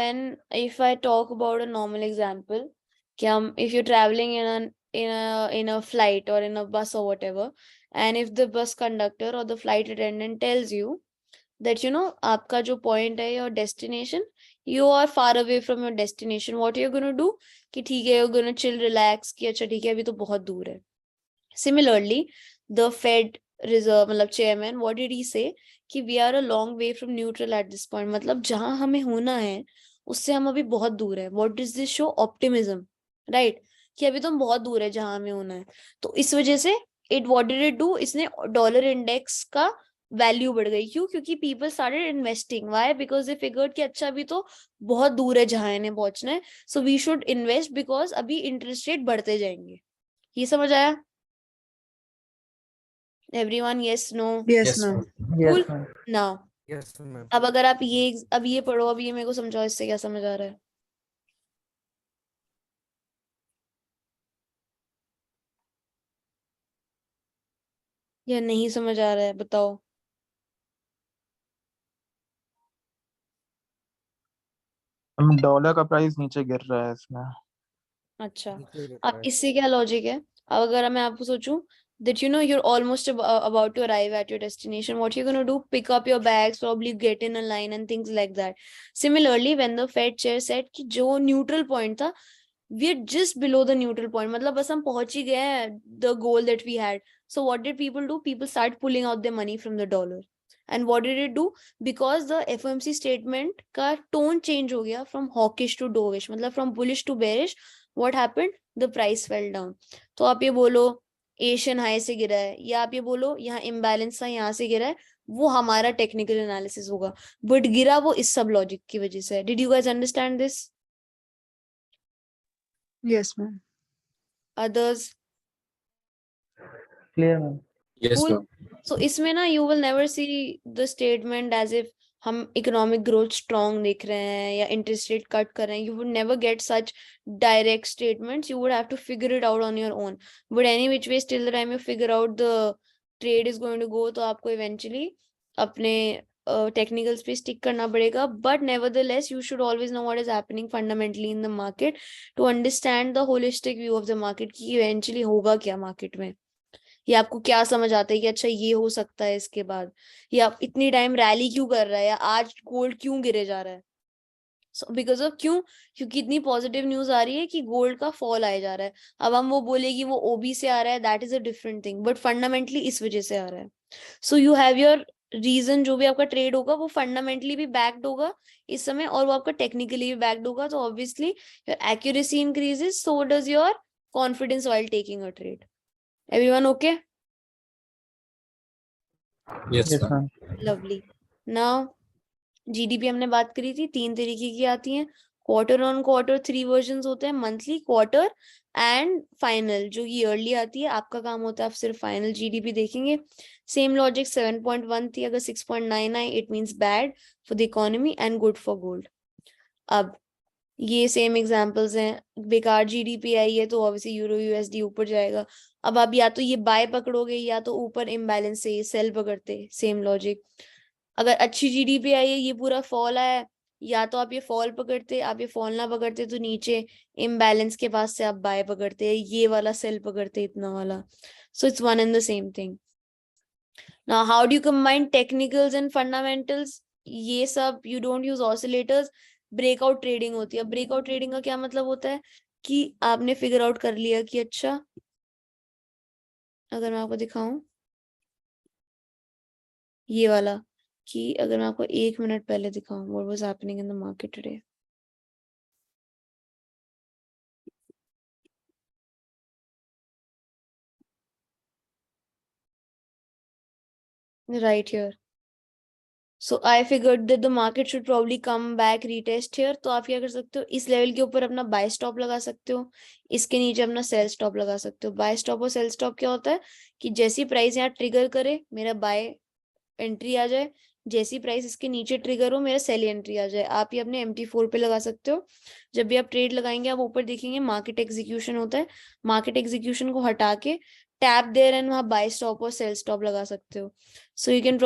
when if I talk about a normal example, if you're traveling in a flight or in a bus or whatever, and if the bus conductor or the flight attendant tells you that आपका जो point है, your destination, you are far away from your destination, what you're gonna do कि ठीक है, you're gonna chill, relax कि अच्छा ठीक है अभी तो बहुत दूर है. Similarly, the Fed Reserve मतलब chairman, what did he say कि we are a long way from neutral at this point, मतलब जहां हमें होना है उससे हम अभी बहुत दूर है. What does this show? Optimism, right? कि अभी तो हम बहुत दूर है जहां हमें होना है. तो इस वजह से what did it do? इसने डॉलर इंडेक्स का वैल्यू बढ़ गई. क्यों? क्योंकि people started investing. Why? Because they figured कि अच्छा अभी तो बहुत दूर है जहां इन्हें पहुंचना है, so we should invest because अभी इंटरेस्ट रेट बढ़ते जाएंगे. ये समझ आया? Everyone, yes, no? Yes, ma'am. Cool. Yes, ma'am. Now, Yes, ma'am. अब अगर आप ये पढ़ो, अब ये मेरे को समझाओ, इससे क्या समझ आ रहा है? या नहीं समझ आ रहा है? बताओ. डॉलर का प्राइस नीचे गिर रहा है इसमें. अच्छा, नीचे गिर अब रहा है. इससे क्या लॉजिक है? अब अगर मैं आपको सोचूं that you're almost about to arrive at your destination, what you're gonna do? Pick up your bags, probably get in a line and things like that. Similarly, when the Fed chair said कि जो neutral point था, we are just below the neutral point, मतलब बस हम पहुंच ही गए हैं the goal that we had. So what did people do? People start pulling out their money from the dollar. And what did it do? Because the FOMC statement का tone change हो गया from hawkish to dovish, मतलब from bullish to bearish. What happened? The price fell down. तो आप ये बोलो Asian high से गिरा है, या आप ये बोलो यहाँ इम्बैलेंस था यहाँ से गिरा है, वो हमारा टेक्निकल एनालिसिस होगा, बट गिरा वो इस सब लॉजिक की वजह से. Did you guys understand this? Yes, ma'am. Others? Clear, ma'am. Yes, Cool. ma'am. So इसमें ना you will never see the statement as if हम इकोनॉमिक ग्रोथ स्ट्रॉन्ग देख रहे हैं या इंटरेस्ट रेट कट कर रहे हैं. You would never get such direct statements. You would have to figure it out on your own. But any which way still the time you figure out the trade is going to go, तो आपको eventually अपने technicals पे stick करना पड़ेगा. But nevertheless you should always know what is happening fundamentally in the market to understand the holistic view of the market कि eventually होगा क्या market में. या आपको क्या समझ आता है कि अच्छा ये हो सकता है इसके बाद, या इतनी टाइम रैली क्यों कर रहा है, या आज गोल्ड क्यों गिरे जा रहा है. सो बिकॉज ऑफ क्यों? क्योंकि इतनी पॉजिटिव न्यूज आ रही है कि गोल्ड का फॉल आया जा रहा है. अब हम वो बोलेगी वो ओबी से आ रहा है, that is a different thing, but fundamentally इस वजह से आ रहा है. So you have your reason. जो भी आपका ट्रेड होगा वो फंडामेंटली भी बैक्ड होगा इस समय, और वो आपका टेक्निकली भी बैक्ड होगा. तो obviously your accuracy increases, so does your confidence while taking a trade. Everyone okay? Yes, Yes, ma'am. ma'am. Lovely. Now GDP हमने बात करी थी, 3 तरीके की आती हैं. क्वार्टर ऑन क्वार्टर 3 वर्जन होते हैं, मंथली, क्वार्टर एंड फाइनल. जो ईयरली आती है, आपका काम होता है आप सिर्फ फाइनल जीडीपी देखेंगे. Same logic. 7.1 थी, अगर 6.9 आए it means bad for the economy and good for gold. अब ये सेम एग्जांपल्स हैं. बेकार जीडीपी आई है तो ऑब्वियसली यूरो यूएसडी ऊपर जाएगा. अब आप या तो ये बाय पकड़ोगे या तो ऊपर इम्बैलेंस से सेल पकड़ते. Same logic. अगर अच्छी जीडीपी आई है, ये पूरा फॉल आया है, या तो आप ये फॉल पकड़ते. आप ये फॉल ना पकड़ते तो नीचे इम्बैलेंस के पास से आप बाय पकड़ते, ये वाला सेल पकड़ते, इतना वाला. So it's one and the same thing. Now how do you combine technicals and fundamentals? ये सब you don't use oscillators. Breakout trading होती है. ब्रेकआउट ट्रेडिंग का क्या मतलब होता है कि आपने फिगर आउट कर लिया कि अच्छा, अगर मैं आपको दिखाऊं ये वाला, कि अगर मैं आपको 1 मिनट पहले दिखाऊं what was happening in the market today. Right here. So I figured that the market should probably come back retest here. तो आप क्या कर सकते हो, इस लेवल के ऊपर अपना बाय स्टॉप लगा सकते हो, इसके नीचे अपना सेल स्टॉप लगा सकते हो. बाय स्टॉप और सेल स्टॉप क्या होता है कि जैसी प्राइस यहाँ ट्रिगर करे मेरा बाय एंट्री आ जाए, जैसी प्राइस इसके नीचे ट्रिगर हो मेरा सेल एंट्री आ जाए. आप ये अपने MT4 पे लगा सकते हो. जब भी आप ट्रेड लगाएंगे आप ऊपर देखेंगे मार्केट एग्जीक्यूशन होता है. मार्केट एग्जीक्यूशन को हटा के टैप देयर एंड वहाँ बाय स्टॉप और सेल स्टॉप लगा सकते हो. So you can